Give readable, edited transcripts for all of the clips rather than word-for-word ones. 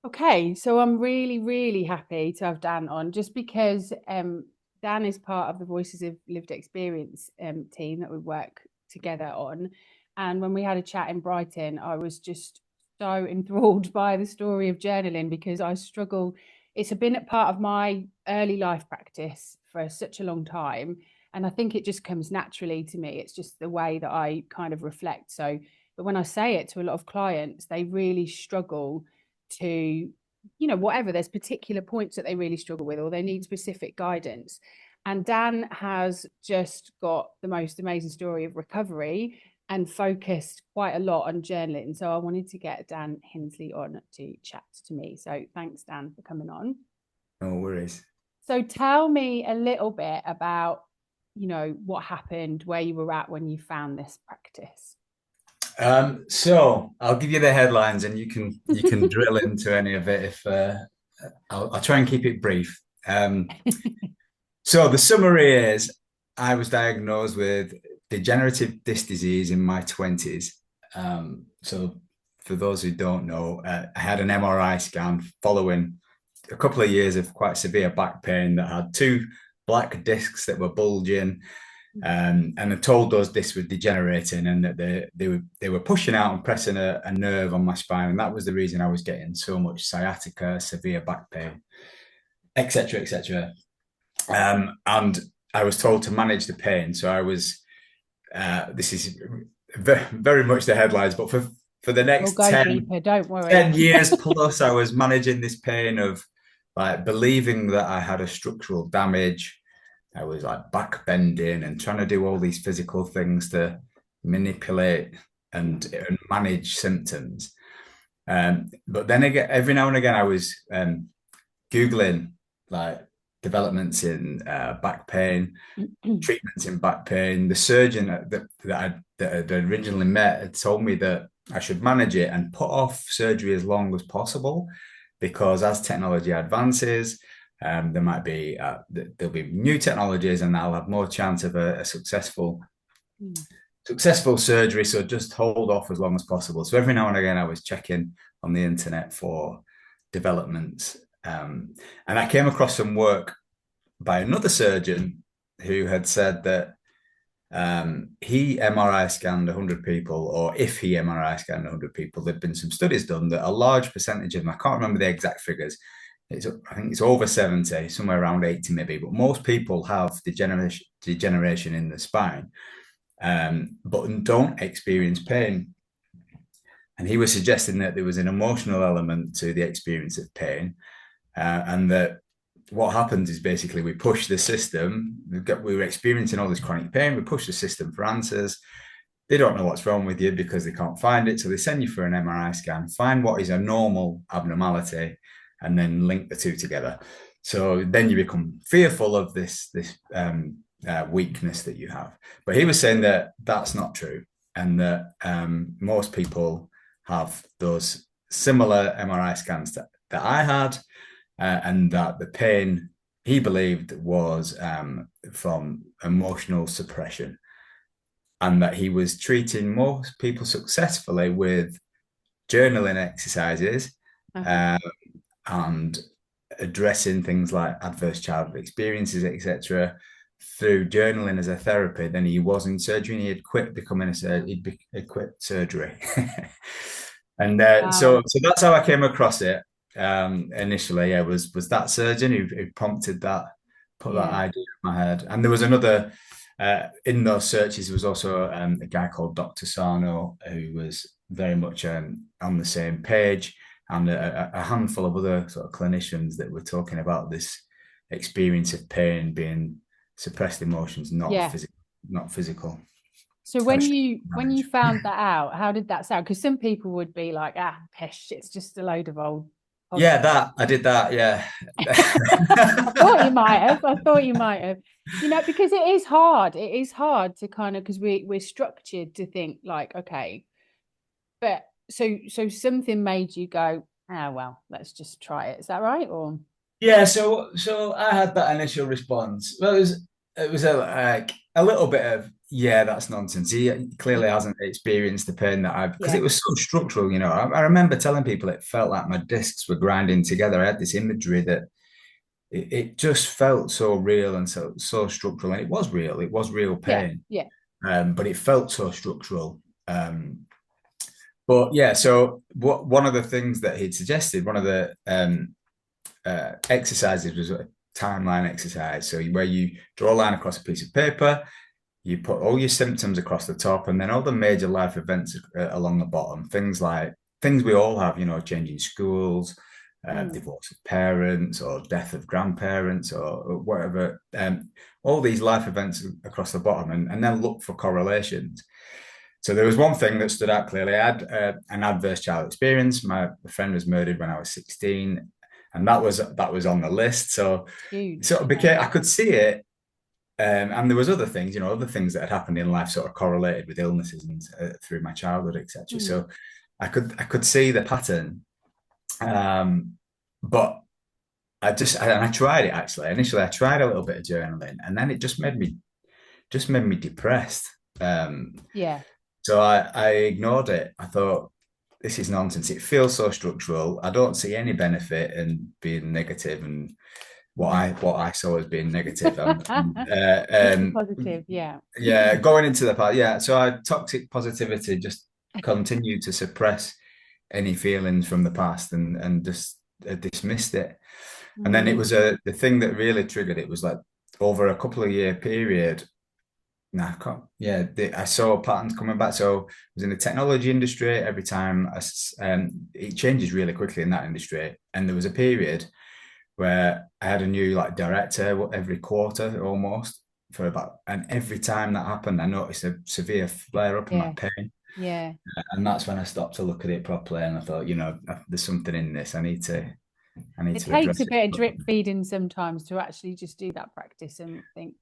Okay, so I'm really, really happy to have Dan on just because Dan is part of the Voices of Lived Experience team that we work together on. And when we had a chat in Brighton, I was just so enthralled by the story of journaling because I struggle. It's been a part of my early life practice for such a long time. And I think it just comes naturally to me. It's just the way that I kind of reflect. So, but when I say it to a lot of clients, they really struggle to, whatever, there's particular points that they really struggle with or they need specific guidance. And Dan has just got the most amazing story of recovery and focused quite a lot on journaling. So I wanted to get Dan Hindsley on to chat to me. So thanks, Dan, for coming on. No worries. So tell me a little bit about, what happened, where you were at when you found this practice. So I'll give you the headlines, and you can drill into any of it if I'll try and keep it brief. So the summary is, I was diagnosed with degenerative disc disease in my 20s. So for those who don't know, I had an MRI scan following a couple of years of quite severe back pain that had two black discs that were bulging. And they told us this was degenerating and that they were pushing out and pressing a nerve on my spine, and that was the reason I was getting so much sciatica, severe back pain, etc., etc. And I was told to manage the pain. So I was. This is very much the headlines, but for the We'll next go 10 deeper, don't worry. 10 years plus, I was managing this pain of like believing that I had a structural damage. I was like back bending and trying to do all these physical things to manipulate and manage symptoms. But then again, every now and again, I was Googling like developments in back pain, treatments in back pain. The surgeon that I'd originally met had told me that I should manage it and put off surgery as long as possible, because as technology advances, there'll be new technologies, and I'll have more chance of a successful surgery. So just hold off as long as possible. So every now and again, I was checking on the internet for developments, and I came across some work by another surgeon who had said that he MRI scanned 100 people, or if he MRI scanned 100 people, there'd been some studies done that a large percentage of them, I can't remember the exact figures, I think it's over 70, somewhere around 80 maybe, but most people have degeneration in the spine, but don't experience pain. And he was suggesting that there was an emotional element to the experience of pain, and that what happens is basically we push the system. We were experiencing all this chronic pain. We push the system for answers. They don't know what's wrong with you because they can't find it. So they send you for an MRI scan, find what is a normal abnormality, and then link the two together. So then you become fearful of this weakness that you have. But he was saying that that's not true, and that most people have those similar MRI scans that I had, and that the pain he believed was from emotional suppression, and that he was treating most people successfully with journaling exercises, Uh-huh. um, and addressing things like adverse childhood experiences, etc., through journaling as a therapy than he was in surgery. And he had quit becoming a surgeon. He'd quit surgery. And so Wow. that's how I came across it. Initially, yeah, was that surgeon who prompted that, put that Yeah. idea in my head. And there was another in those searches. There was also a guy called Dr. Sarno who was very much on the same page, and a handful of other sort of clinicians that were talking about this experience of pain being suppressed emotions, Yeah. not physical. So Kind when of you manage. found that out, how did that sound? Because some people would be like, ah, pish, it's just a load of old Yeah, pods. that I did that. Yeah. I thought you might have. I thought you might have. Because it is hard. It is hard to kind of because we're structured to think like, okay, but so something made you go, ah, well, let's just try it. Is that right? Or Yeah, so I had that initial response. Well, it was a like a little bit of yeah, that's nonsense. He clearly hasn't experienced the pain that I've, because Yeah, it was so structural, you know. I remember telling people it felt like my discs were grinding together. I had this imagery that it just felt so real and so structural, and it was real. It was real yeah, pain, yeah. but it felt so structural. But yeah, so one of the things that he'd suggested, one of the exercises was a timeline exercise. So where you draw a line across a piece of paper, you put all your symptoms across the top, and then all the major life events along the bottom. Things like things we all have, you know, changing schools, divorce of parents, or death of grandparents, or whatever. All these life events across the bottom, and then look for correlations. So there was one thing that stood out clearly. I had an adverse child experience. My friend was murdered when I was 16, and that was on the list. So It's it huge. sort of became, I could see it, and there was other things, you know, other things that had happened in life sort of correlated with illnesses and through my childhood, etc. Mm. So I could see the pattern, but and I tried it actually. Initially, I tried a little bit of journaling, and then it just made me depressed. Um, Yeah. so I ignored it. I thought, this is nonsense. It feels so structural. I don't see any benefit in being negative, and what I saw as being negative. Let's be positive. Yeah. Yeah, going into the part, yeah. So toxic positivity just continued to suppress any feelings from the past, and just dismissed it. And then it Mm. was the thing that really triggered it was like over a couple of year period. No, I can't. Yeah, I saw patterns coming back. So I was in the technology industry. Every time it changes really quickly in that industry, and there was a period where I had a new like director every quarter almost for about, and every time that happened, I noticed a severe flare up in my Yeah. pain, Yeah. and that's when I stopped to look at it properly, and I thought, there's something in this. I need It to takes address a it. bit of drip feeding sometimes to actually just do that practice and think,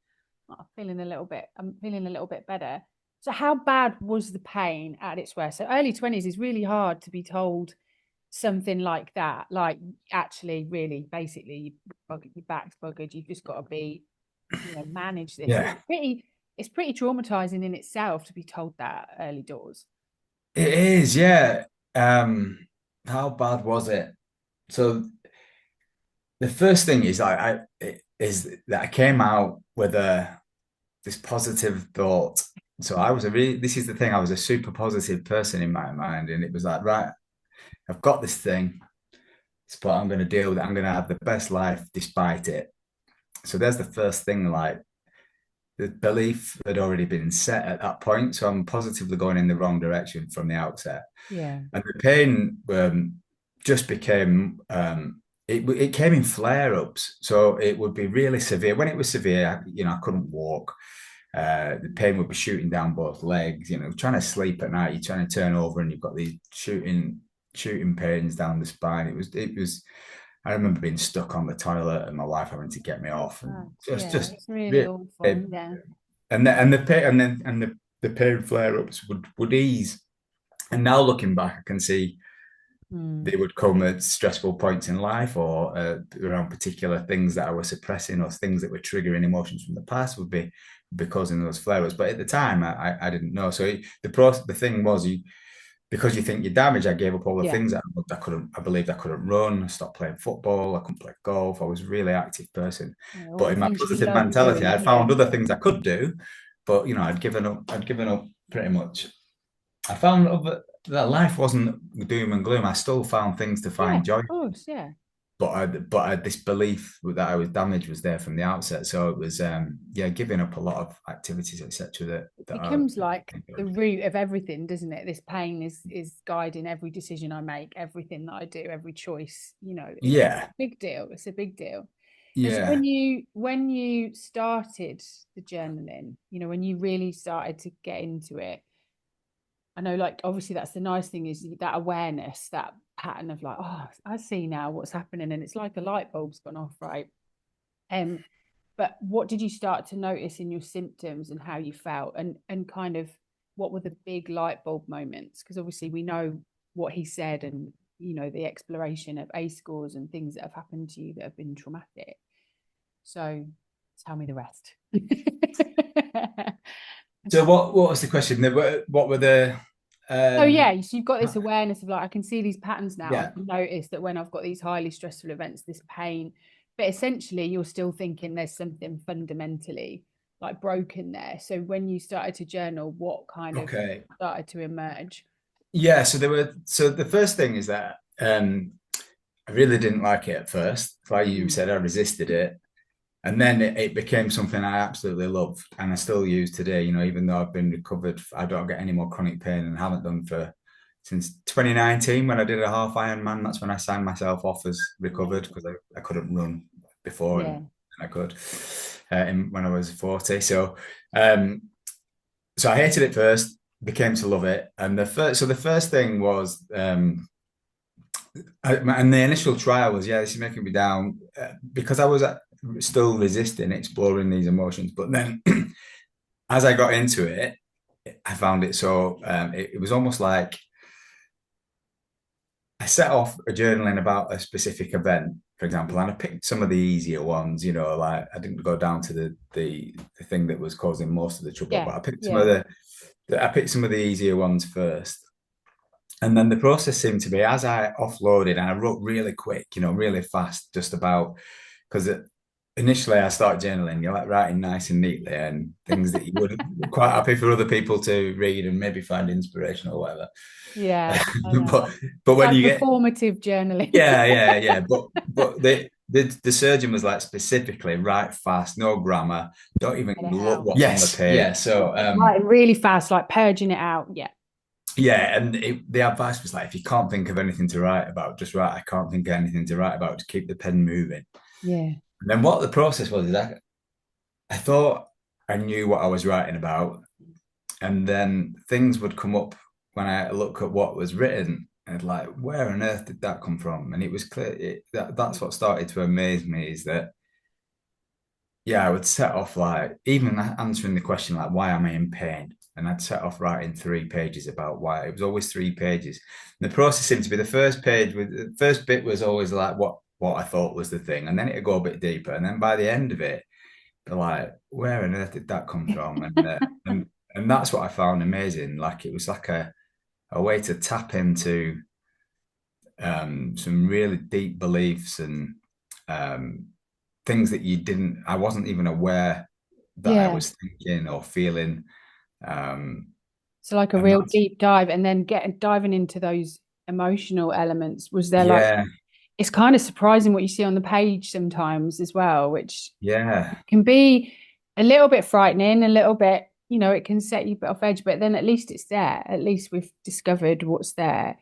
"Oh, I'm feeling a little bit better." So how bad was the pain at its worst? So early 20s is really hard to be told something like that. Like actually, really, basically, your back's buggered. You've just got to manage this. Yeah, It's pretty traumatizing in itself to be told that early doors. it is. Yeah. How bad was it? So the first thing is that I came out with this positive thought. So this is the thing, I was a super positive person in my mind. And it was like, right, I've got this thing, but I'm going to deal with it. I'm going to have the best life despite it. So there's the first thing, like the belief had already been set at that point. So I'm positively going in the wrong direction from the outset. Yeah. And the pain just became, it came in flare ups. So it would be really severe. When it was severe, I couldn't walk. The pain would be shooting down both legs. Trying to sleep at night, you're trying to turn over, and you've got these shooting pains down the spine. It was. I remember being stuck on the toilet and my wife having to get me off, and Right. Yeah, just it's really really, awful. Yeah. and the pain and the pain flare ups would ease. And now looking back, I can see Mm. they would come at stressful points in life, or around particular things that I was suppressing, or things that were triggering emotions from the past would be causing those flare-ups. But at the time, I didn't know. So the thing was, because you think you're damaged, I gave up all the Yeah. things that I couldn't. I believed I couldn't run. I stopped playing football. I couldn't play golf. I was a really active person. Yeah, all But the in my things you positive love mentality, doing. I Yeah. found other things I could do. But I'd given up. I'd given up pretty much. I found that life wasn't doom and gloom. I still found things to Yeah, find joy, of course. Yeah. but this belief that I was damaged was there from the outset. So it was, giving up a lot of activities, etc. That It that I becomes like the enjoyed. root of everything, doesn't it? This pain is guiding every decision I make, everything that I do, every choice. It's Yeah, a big deal. It's a big deal. And so yeah, when you started the journaling, when you really started to get into it, I know, like, obviously that's the nice thing is that awareness, that pattern of like, oh, I see now what's happening, and it's like a light bulb's gone off, right? Um, but what did you start to notice in your symptoms and how you felt, and kind of what were the big light bulb moments? Because obviously we know what he said, and the exploration of A scores and things that have happened to you that have been traumatic. So tell me the rest. So what was the question? What were the Oh um yeah, so you've got this awareness of like, I can see these patterns now. I yeah. can notice that when I've got these highly stressful events, this pain, but essentially you're still thinking there's something fundamentally like broken there. So when you started to journal, what kind of Okay. started to emerge? Yeah, so the first thing is that I really didn't like it at first. Like you Mm. said, I resisted it. And then it became something I absolutely loved and I still use today, even though I've been recovered, I don't get any more chronic pain and haven't done for since 2019 when I did a half Ironman. That's when I signed myself off as recovered because I couldn't run before Yeah. and I could when I was 40. Um, so I hated it first, became to love it. And the first thing was, and the initial trial was, yeah, this is making me down because I was still resisting exploring these emotions. But then as I got into it, I found it so, it was almost like I set off a journaling about a specific event, for example, and I picked some of the easier ones, like I didn't go down to the thing that was causing most of the trouble, Yeah. but I picked Yeah. some of the easier ones first. And then the process seemed to be as I offloaded and I wrote really quick, really fast, just about because initially I started journaling, you like writing nice and neatly and things that you would quite happy for other people to read and maybe find inspiration or whatever. Yeah. I know. but when Like you get performative journaling. yeah, but the surgeon was like specifically write fast, no grammar, don't even Get it look out. what's on the page. Yeah, so Writing really fast, like purging it out. Yeah. yeah, and the advice was like, if you can't think of anything to write about, just write. I can't think of anything to write about to keep the pen moving. Yeah. And then what the process was is I thought I knew what I was writing about, and then things would come up when I look at what was written, and like, where on earth did that come from? And it was clear that's what started to amaze me is that yeah, I would set off like even answering the question like why am I in pain? And I'd set off writing 3 pages about why. It was always 3 pages. And the process seemed to be the first page with the first bit was always like what I thought was the thing, and then it'd go a bit deeper. And then by the end of it, they're like, where on earth did that come from? And that's what I found amazing. Like it was like a way to tap into some really deep beliefs and um, things that I wasn't even aware that I Yeah. was thinking or feeling. Um, So like a and real that's, deep dive and then diving into those emotional elements. Was there like yeah, it's kind of surprising what you see on the page sometimes as well, which yeah. can be a little bit frightening, a little bit, it can set you a bit off edge, but then at least it's there. At least we've discovered what's there.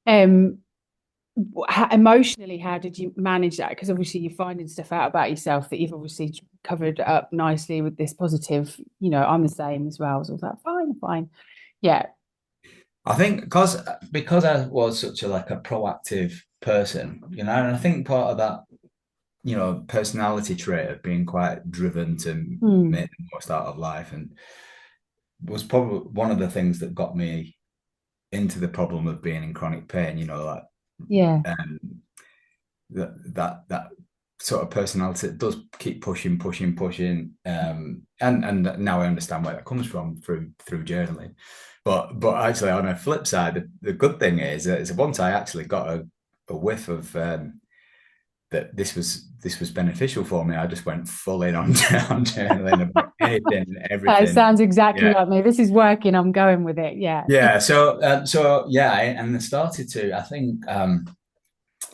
Um, Emotionally, how did you manage that? Because obviously you're finding stuff out about yourself that you've obviously covered up nicely with this positive, I'm the same as well. So I was like, fine, fine. Yeah. I think because I was such a like a proactive person, and I think part of that, personality trait of being quite driven to Hmm. make the most out of life and was probably one of the things that got me into the problem of being in chronic pain, like Yeah. um, that sort of personality that does keep pushing, pushing, pushing. And now I understand where that comes from through journaling. But actually, on a flip side, the good thing is once I actually got a whiff of that this was beneficial for me, I just went full in on journaling about anything and It everything. sounds exactly Yeah. like me. This is working. I'm going with it. Yeah. Yeah, so yeah, and I started to. I think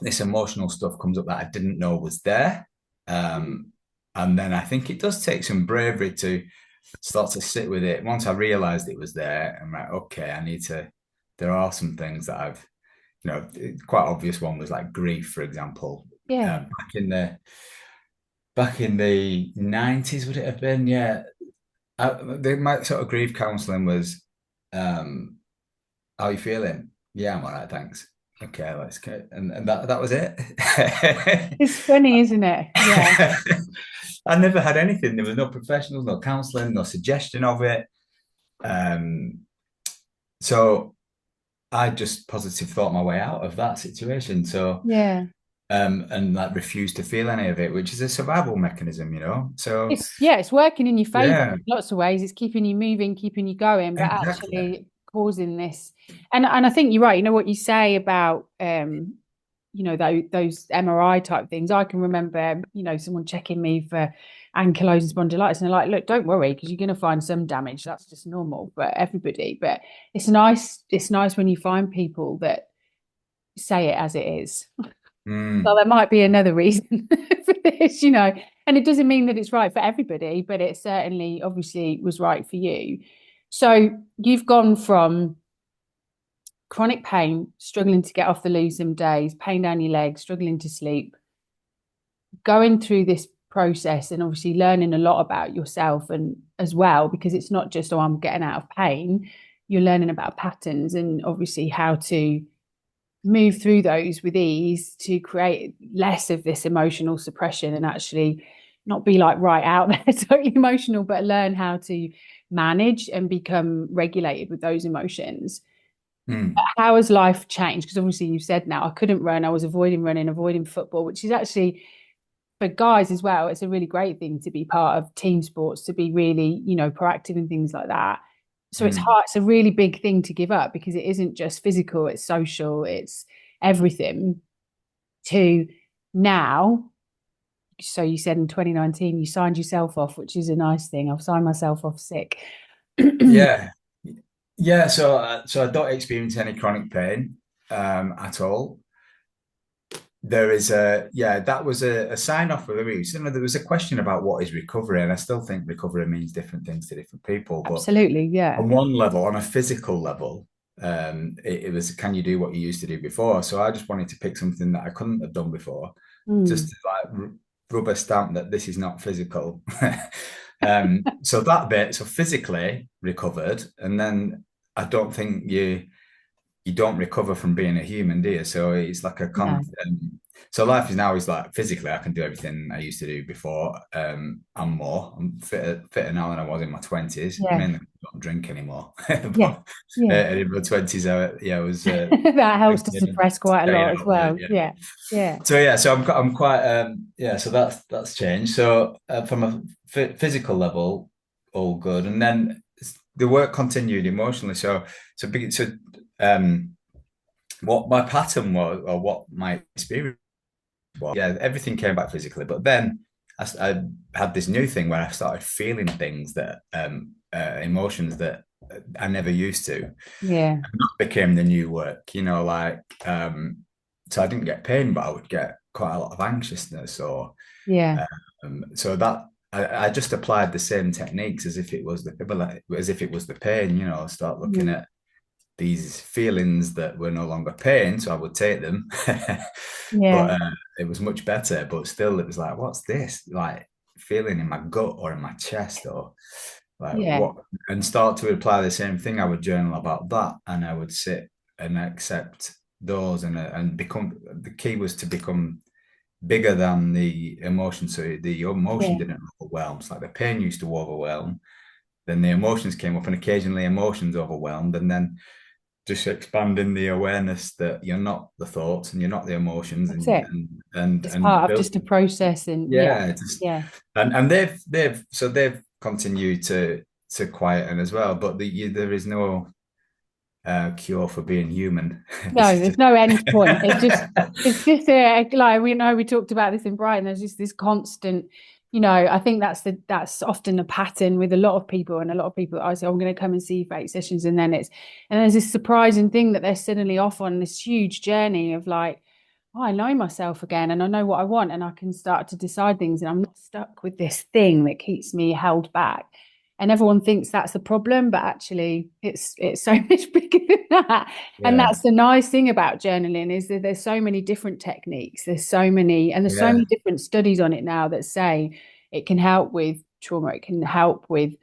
this emotional stuff comes up that I didn't know was there. Um, and then I think it does take some bravery to start to sit with it. Once I realized it was there, I'm like, okay, I need to. There are some things that quite obvious one was like grief, for example. Yeah. Back in the 90s, would it have been? Yeah, my sort of grief counselling was, um, how are you feeling? Yeah, I'm all right, thanks. Okay, let's go. And that was it. It's funny, isn't it? Yeah. I never had anything. There was no professionals, no counselling, no suggestion of it. Um, so I just positive thought my way out of that situation. So Yeah. and like refuse to feel any of it, which is a survival mechanism, you know. So It's working in your favor yeah, in lots of ways. It's keeping you moving, keeping you going, but exactly. actually causing this. And I think you're right. You know what you say about those MRI type things. I can remember, someone checking me for ankylosing spondylitis, and they're like, "Look, don't worry, because you're going to find some damage. That's just normal for everybody." But it's nice. It's nice when you find people that say it as it is. So Mm, there might be another reason for this. And it doesn't mean that it's right for everybody, but it certainly obviously was right for you. So you've gone from chronic pain, struggling to get off the loo some days, pain down your legs, struggling to sleep, going through this process and obviously learning a lot about yourself and as well, because it's not just, oh, I'm getting out of pain. You're learning about patterns and obviously how to move through those with ease to create less of this emotional suppression and actually not be like right out there totally emotional, but learn how to manage and become regulated with those emotions. mm. How has life changed? Because obviously you said now I couldn't run, I was avoiding running, avoiding football, which is actually for guys as well, it's a really great thing to be part of team sports, to be really, proactive and things like that. So it's Mm. hard, it's a really big thing to give up because it isn't just physical, it's social, it's everything. To now, so you said in 2019 you signed yourself off, which is a nice thing. I've signed myself off sick. Yeah, yeah. So I don't experience any chronic pain at all. There is that was a sign off for the release. There was a question about what is recovery, and I still think recovery means different things to different people. But Absolutely, yeah. on one level, on a physical level, it was, can you do what you used to do before? So I just wanted to pick something that I couldn't have done before, just Mm, to like rubber stamp that this is not physical. So that bit, so physically recovered, and then I don't think you don't recover from being a human, do you? So it's like no. so life is now is like physically I can do everything I used to do before. I'm more. I'm fitter now than I was in my 20s. Yeah. Mainly I don't drink anymore. Yeah. But Yeah. in my 20s, I was That helps to drinking and suppress quite a staying lot as out late. well. Yeah. Yeah. Yeah. So yeah, so I'm quite so that's changed. So from a physical level, all good, and then the work continued emotionally. So um what my pattern was, or what my experience was, yeah, everything came back physically, but then I had this new thing where I started feeling things that emotions that I never used to, and Yeah. that became the new work, like so I didn't get pain, but I would get quite a lot of anxiousness, or Yeah. so that I just applied the same techniques as if it was the pain, start looking Mm. at these feelings that were no longer pain, so I would take them. But Yeah. it was much better. But still, it was like, what's this? Like feeling in my gut or in my chest, or like Yeah. what? And start to apply the same thing. I would journal about that, and I would sit and accept those, and become. The key was to become bigger than the emotion. So the emotion Yeah. didn't overwhelm. It's like the pain used to overwhelm. Then the emotions came up, and occasionally emotions overwhelmed, and then just expanding the awareness that you're not the thoughts and you're not the emotions, That's and it. and and It's and part of build, just a process and yeah. yeah, just Yeah. and they've continued to quieten as well, but there is no cure for being human. This No, is there's just no end point. It's just like we talked about this in Brighton. There's just this constant, I think that's often a pattern with a lot of people, and a lot of people I say, I'm going to come and see you for 8 sessions, and then there's this surprising thing that they're suddenly off on this huge journey of like, oh, I know myself again, and I know what I want, and I can start to decide things, and I'm not stuck with this thing that keeps me held back. And everyone thinks that's the problem, but actually it's so much bigger than that. And yeah, that's the nice thing about journaling, is that there's so many different techniques. There's so yeah, many different studies on it now that say it can help with trauma. It can help with,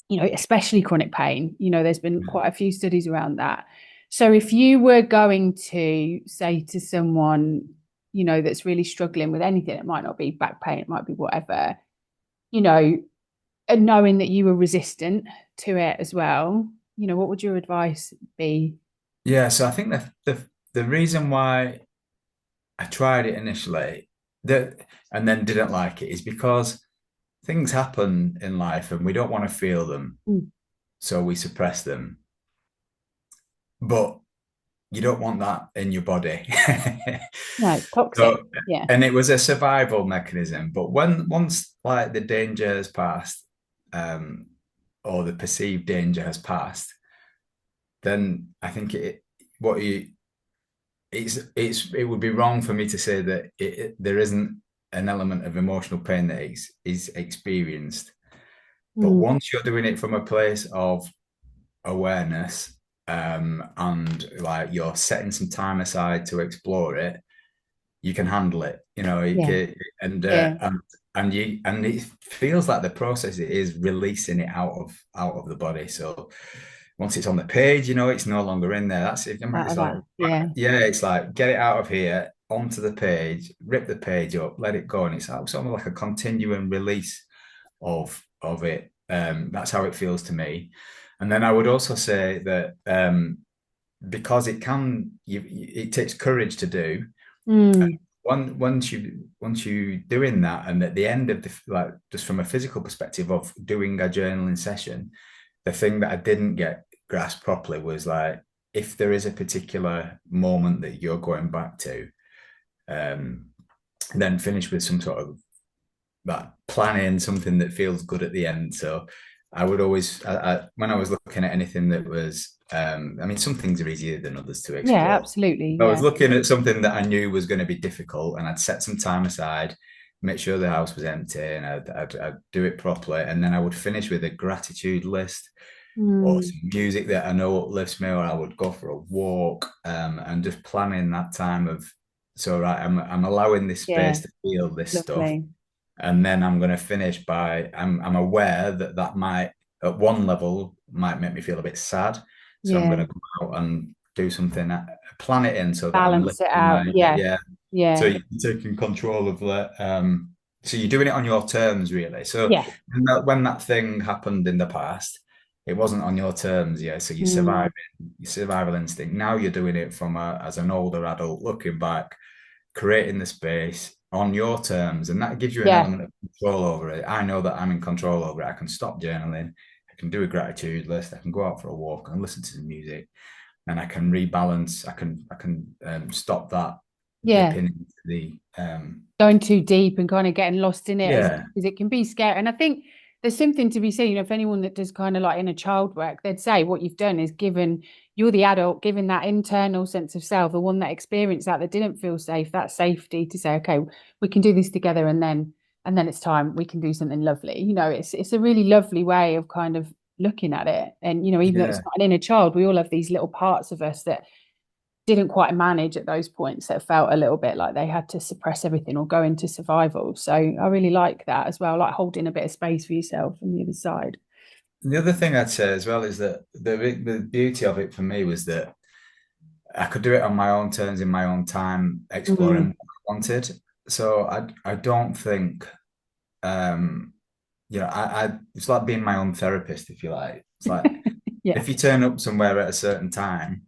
especially chronic pain. There's been quite a few studies around that. So if you were going to say to someone, that's really struggling with anything, it might not be back pain, it might be whatever, you know, and knowing that you were resistant to it as well, what would your advice be? yeah. So I think the reason why I tried it initially, that and then didn't like it is because things happen in life and we don't want to feel them, Mm. so we suppress them. But you don't want that in your body. No, it's toxic. So, Yeah. and it was a survival mechanism. But when once like the danger has passed, um, or the perceived danger has passed, then I think what you it would be wrong for me to say that there isn't an element of emotional pain that is experienced. But Mm. once you're doing it from a place of awareness, and like you're setting some time aside to explore it, you can handle it. You know, you Yeah. can, and Yeah. and it feels like the process is releasing it out of the body. So once it's on the page, you know, it's no longer in there. That's it. Out of It's like, that. Yeah. yeah, it's like get it out of here onto the page, rip the page up, let it go, and it's sort of like a continuing release of it. That's how it feels to me. And then I would also say that because it takes courage to do. Mm. Once you doing that, and at the end of the like, just from a physical perspective of doing a journaling session, the thing that I didn't get grasped properly was like if there is a particular moment that you're going back to, um, then finish with some sort of that planning something that feels good at the end. So I would always, when I was looking at anything that was, I mean, some things are easier than others to Yeah, explore. absolutely. I was Yeah. looking at something that I knew was going to be difficult, and I'd set some time aside, make sure the house was empty, and I'd do it properly. And then I would finish with a gratitude list or Mm. some music that I know uplifts me, or I would go for a walk, and just planning that time of, so right, I'm allowing this Yeah. space to feel this stuff, Lovely. and then I'm going to finish by I'm aware that that might at one level might make me feel a bit sad, so I'm Yeah. going to go out and do something, plan it in so that I'm Balance it lifting out. my, Yeah. yeah. So Yeah. you're taking control of that. So you're doing it on your terms, really. So Yeah. when that thing happened in the past, it wasn't on your terms, yeah. So you're Mm. surviving, your survival instinct. Now you're doing it from as an older adult, looking back, creating the space on your terms, and that gives you an Yeah. element of control over it. I know that I'm in control over it. I can stop journaling, I can do a gratitude list, I can go out for a walk and listen to the music, and I can rebalance. I can stop that Yeah. dipping into the Going too deep and kind of getting lost in it as yeah, because it can be scary. And I think there's something to be seen. You know, if anyone that does kind of like inner child work, they'd say what you've done is given you're the adult, given that internal sense of self, the one that experienced that didn't feel safe, that safety to say, okay, we can do this together, and then it's time we can do something lovely. You know, it's a really lovely way of kind of looking at it. And you know, even though it's yeah. not an inner child, we all have these little parts of us that didn't quite manage at those points, that felt a little bit like they had to suppress everything or go into survival. So I really like that as well, like holding a bit of space for yourself on the other side. And the other thing I'd say as well is that the beauty of it for me was that I could do it on my own terms in my own time, exploring Mm. what I wanted. So I don't think, um I it's like being my own therapist, if you like. It's like Yeah. if you turn up somewhere at a certain time,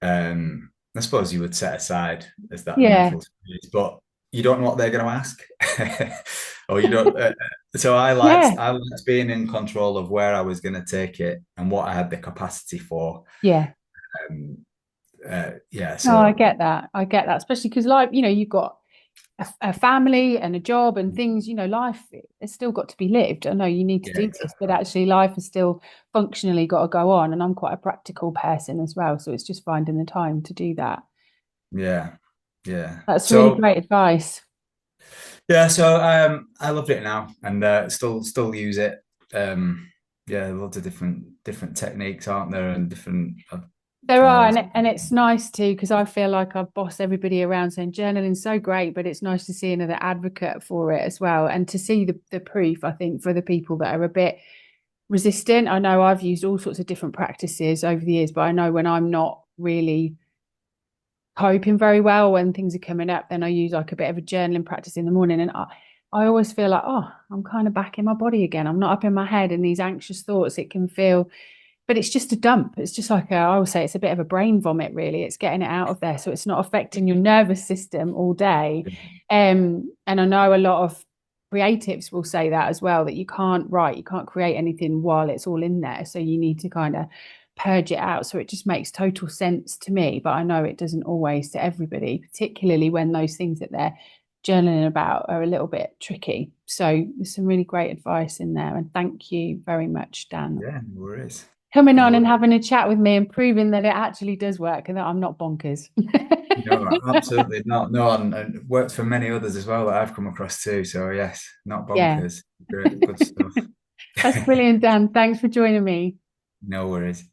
I suppose you would set aside as that Yeah. mental space, but you don't know what they're going to ask, or you don't. So Yeah. I liked being in control of where I was going to take it and what I had the capacity for. Yeah. Um, yeah, No, I so get that. I get that, especially because, like, you know, you've got a family and a job and things, you know, life has still got to be lived. I know you need to yeah, do this, but exactly. actually life has still functionally got to go on. And I'm quite a practical person as well. So it's just finding the time to do that. Yeah, yeah. That's really So great advice. yeah, so I loved it now, and still use it. Um, yeah, lots of different techniques, aren't there, and different There are, tools. and it's nice too, because I feel like I boss everybody around saying journaling's so great, but it's nice to see another advocate for it as well, and to see the proof. I think for the people that are a bit resistant, I know I've used all sorts of different practices over the years, but I know when I'm not really coping very well when things are coming up, then I use like a bit of a journaling practice in the morning, and I always feel like, oh, I'm kind of back in my body again. I'm not up in my head and these anxious thoughts. It can feel but it's just a dump. It's just like I always say, it's a bit of a brain vomit, really. It's getting it out of there, so it's not affecting your nervous system all day. And I know a lot of creatives will say that as well, that you can't write, you can't create anything while it's all in there. So you need to kind of purge it out. So it just makes total sense to me, but I know it doesn't always to everybody, particularly when those things that they're journaling about are a little bit tricky. So there's some really great advice in there. And thank you very much, Dan, Yeah, no worries. coming No on and worries. having a chat with me and proving that it actually does work and that I'm not bonkers. No, absolutely not. No, and worked for many others as well that I've come across too. So yes, not Yeah, bonkers. Great, good stuff. that's brilliant, Dan. Thanks for joining me. No worries.